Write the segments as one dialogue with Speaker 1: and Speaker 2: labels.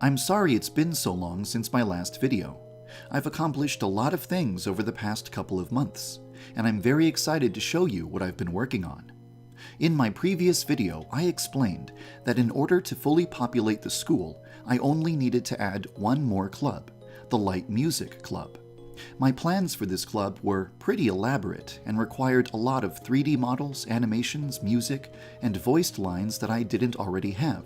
Speaker 1: I'm sorry it's been so long since my last video. I've accomplished a lot of things over the past couple of months, and I'm very excited to show you what I've been working on. In my previous video, I explained that in order to fully populate the school, I only needed to add one more club, the Light Music Club. My plans for this club were pretty elaborate and required a lot of 3D models, animations, music, and voiced lines that I didn't already have.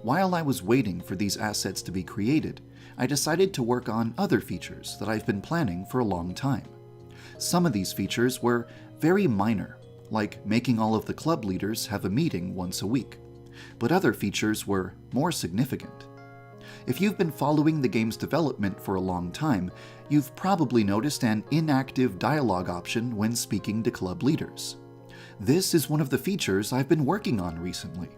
Speaker 1: While I was waiting for these assets to be created, I decided to work on other features that I've been planning for a long time. Some of these features were very minor, like making all of the club leaders have a meeting once a week, but other features were more significant. If you've been following the game's development for a long time, you've probably noticed an inactive dialogue option when speaking to club leaders. This is one of the features I've been working on recently.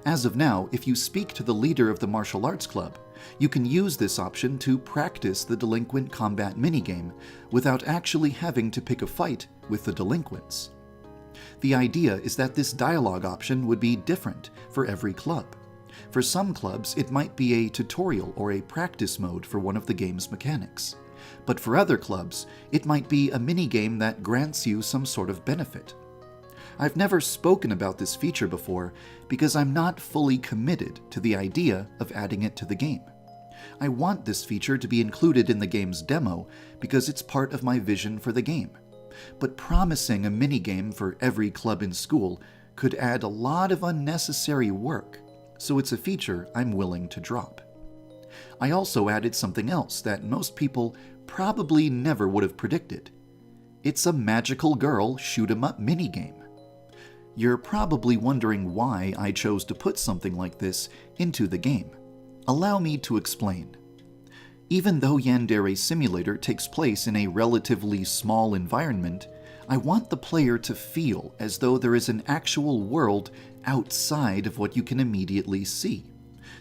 Speaker 1: As of now, if you speak to the leader of the martial arts club, you can use this option to practice the delinquent combat minigame without actually having to pick a fight with the delinquents. The idea is that this dialogue option would be different for every club. For some clubs, it might be a tutorial or a practice mode for one of the game's mechanics. But for other clubs, it might be a minigame that grants you some sort of benefit. I've never spoken about this feature before because I'm not fully committed to the idea of adding it to the game. I want this feature to be included in the game's demo because it's part of my vision for the game. But promising a minigame for every club in school could add a lot of unnecessary work, so it's a feature I'm willing to drop. I also added something else that most people probably never would have predicted. It's a magical girl shoot-'em-up minigame. You're probably wondering why I chose to put something like this into the game. Allow me to explain. Even though Yandere Simulator takes place in a relatively small environment, I want the player to feel as though there is an actual world outside of what you can immediately see.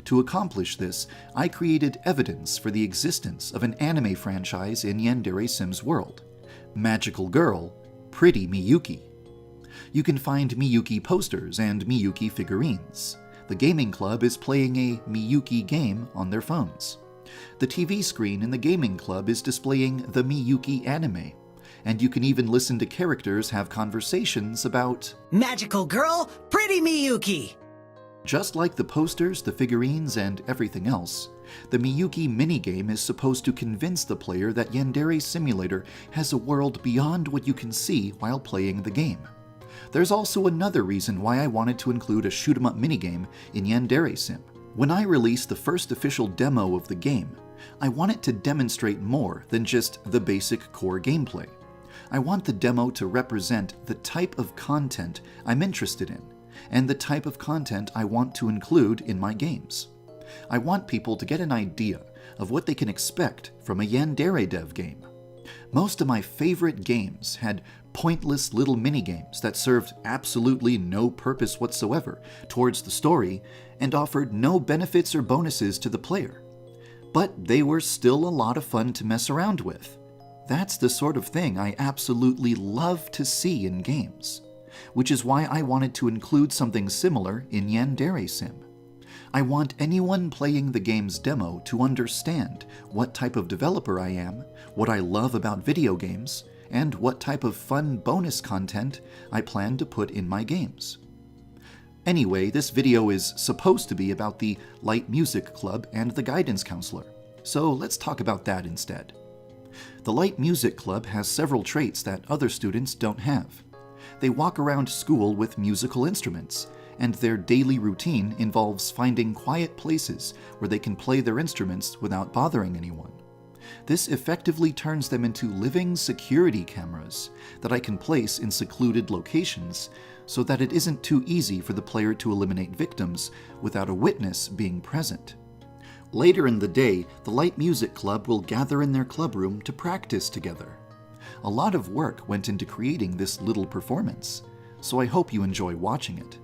Speaker 1: To accomplish this, I created evidence for the existence of an anime franchise in Yandere Sim's world, Magical Girl, Pretty Miyuki. You can find Miyuki posters and Miyuki figurines. The gaming club is playing a Miyuki game on their phones. The TV screen in the gaming club is displaying the Miyuki anime, and you can even listen to characters have conversations about
Speaker 2: Magical Girl, Pretty Miyuki!
Speaker 1: Just like the posters, the figurines, and everything else, the Miyuki minigame is supposed to convince the player that Yandere Simulator has a world beyond what you can see while playing the game. There's also another reason why I wanted to include a shoot-'em-up minigame in Yandere Sim. When I released the first official demo of the game, I want it to demonstrate more than just the basic core gameplay. I want the demo to represent the type of content I'm interested in, and the type of content I want to include in my games. I want people to get an idea of what they can expect from a YandereDev game. Most of my favorite games had pointless little minigames that served absolutely no purpose whatsoever towards the story and offered no benefits or bonuses to the player. But they were still a lot of fun to mess around with. That's the sort of thing I absolutely love to see in games, which is why I wanted to include something similar in Yandere Sim. I want anyone playing the game's demo to understand what type of developer I am, what I love about video games, and what type of fun bonus content I plan to put in my games. Anyway, this video is supposed to be about the Light Music Club and the Guidance Counselor, so let's talk about that instead. The Light Music Club has several traits that other students don't have. They walk around school with musical instruments, and their daily routine involves finding quiet places where they can play their instruments without bothering anyone. This effectively turns them into living security cameras that I can place in secluded locations so that it isn't too easy for the player to eliminate victims without a witness being present. Later in the day, the Light Music Club will gather in their clubroom to practice together. A lot of work went into creating this little performance, so I hope you enjoy watching it.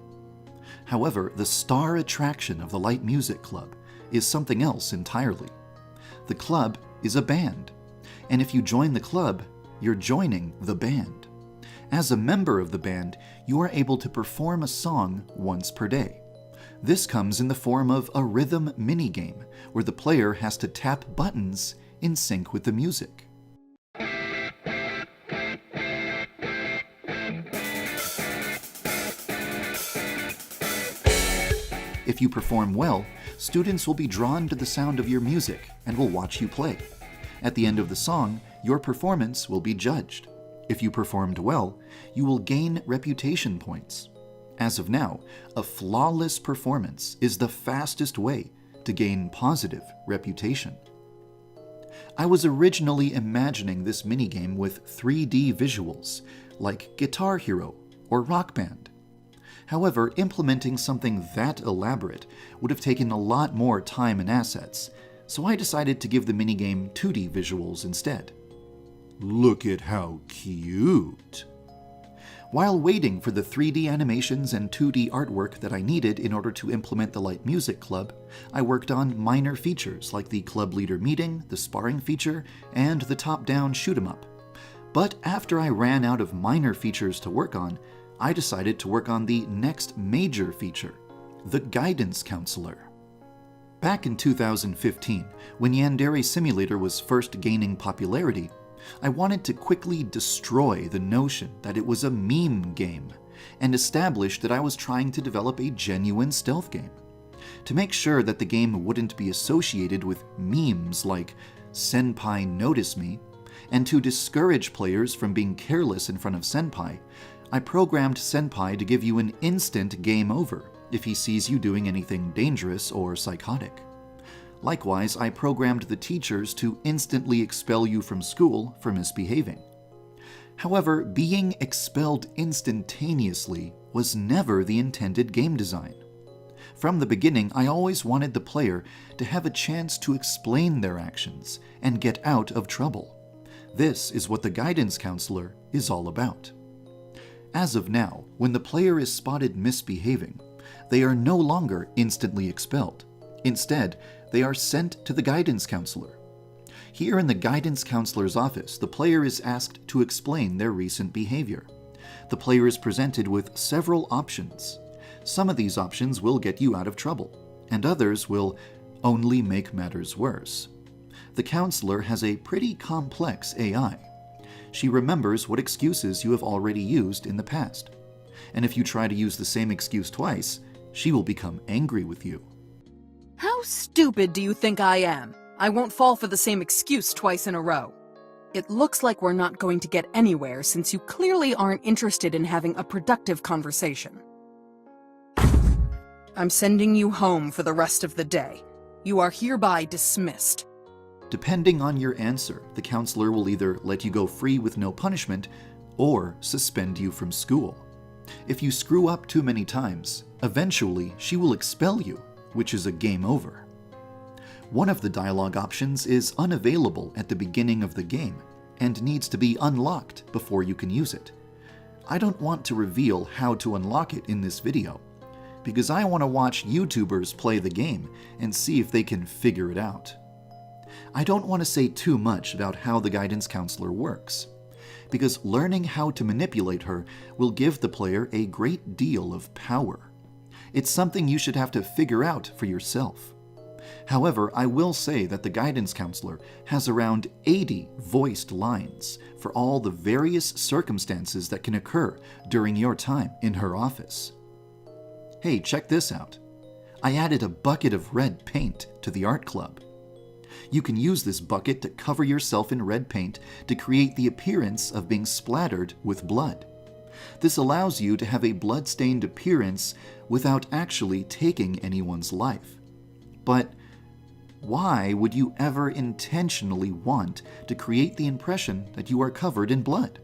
Speaker 1: However, the star attraction of the Light Music Club is something else entirely. The club is a band, and if you join the club, you're joining the band. As a member of the band, you are able to perform a song once per day. This comes in the form of a rhythm minigame, where the player has to tap buttons in sync with the music. If you perform well, students will be drawn to the sound of your music and will watch you play. At the end of the song, your performance will be judged. If you performed well, you will gain reputation points. As of now, a flawless performance is the fastest way to gain positive reputation. I was originally imagining this minigame with 3D visuals, like Guitar Hero or Rock Band. However, implementing something that elaborate would have taken a lot more time and assets, so I decided to give the minigame 2D visuals instead. Look at how cute! While waiting for the 3D animations and 2D artwork that I needed in order to implement the Light Music Club, I worked on minor features like the club leader meeting, the sparring feature, and the top-down shoot-'em-up. But after I ran out of minor features to work on, I decided to work on the next major feature, the Guidance Counselor. Back in 2015, when Yandere Simulator was first gaining popularity, I wanted to quickly destroy the notion that it was a meme game and establish that I was trying to develop a genuine stealth game. To make sure that the game wouldn't be associated with memes like "Senpai notice me," and to discourage players from being careless in front of Senpai, I programmed Senpai to give you an instant game over if he sees you doing anything dangerous or psychotic. Likewise, I programmed the teachers to instantly expel you from school for misbehaving. However, being expelled instantaneously was never the intended game design. From the beginning, I always wanted the player to have a chance to explain their actions and get out of trouble. This is what the Guidance Counselor is all about. As of now, when the player is spotted misbehaving, they are no longer instantly expelled. Instead, they are sent to the Guidance Counselor. Here in the Guidance Counselor's office, the player is asked to explain their recent behavior. The player is presented with several options. Some of these options will get you out of trouble, and others will only make matters worse. The counselor has a pretty complex AI. She remembers what excuses you have already used in the past. And if you try to use the same excuse twice, she will become angry with you.
Speaker 3: How stupid do you think I am? I won't fall for the same excuse twice in a row. It looks like we're not going to get anywhere since you clearly aren't interested in having a productive conversation. I'm sending you home for the rest of the day. You are hereby dismissed.
Speaker 1: Depending on your answer, the counselor will either let you go free with no punishment or suspend you from school. If you screw up too many times, eventually she will expel you, which is a game over. One of the dialogue options is unavailable at the beginning of the game and needs to be unlocked before you can use it. I don't want to reveal how to unlock it in this video, because I want to watch YouTubers play the game and see if they can figure it out. I don't want to say too much about how the Guidance Counselor works, because learning how to manipulate her will give the player a great deal of power. It's something you should have to figure out for yourself. However, I will say that the Guidance Counselor has around 80 voiced lines for all the various circumstances that can occur during your time in her office. Hey, check this out. I added a bucket of red paint to the art club. You can use this bucket to cover yourself in red paint to create the appearance of being splattered with blood. This allows you to have a blood-stained appearance without actually taking anyone's life. But why would you ever intentionally want to create the impression that you are covered in blood?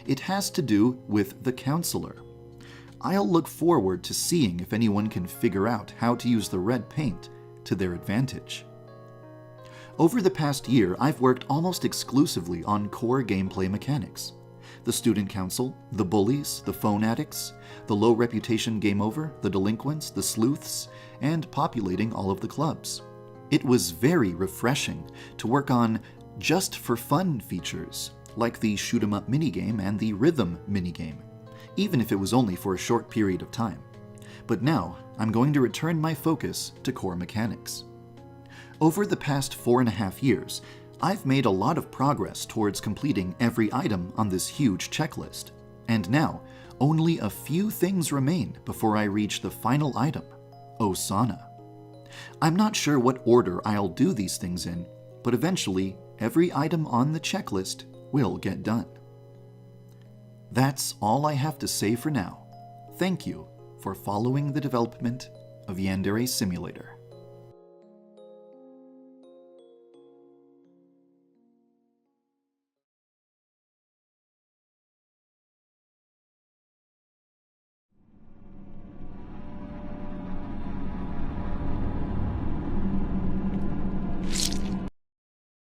Speaker 1: It has to do with the counselor. I'll look forward to seeing if anyone can figure out how to use the red paint to their advantage. Over the past year, I've worked almost exclusively on core gameplay mechanics. The student council, the bullies, the phone addicts, the low reputation game over, the delinquents, the sleuths, and populating all of the clubs. It was very refreshing to work on just for fun features, like the shoot 'em up minigame and the rhythm minigame, even if it was only for a short period of time. But now, I'm going to return my focus to core mechanics. Over the past 4.5 years, I've made a lot of progress towards completing every item on this huge checklist, and now, only a few things remain before I reach the final item, Osana. I'm not sure what order I'll do these things in, but eventually, every item on the checklist will get done. That's all I have to say for now. Thank you for following the development of Yandere Simulator.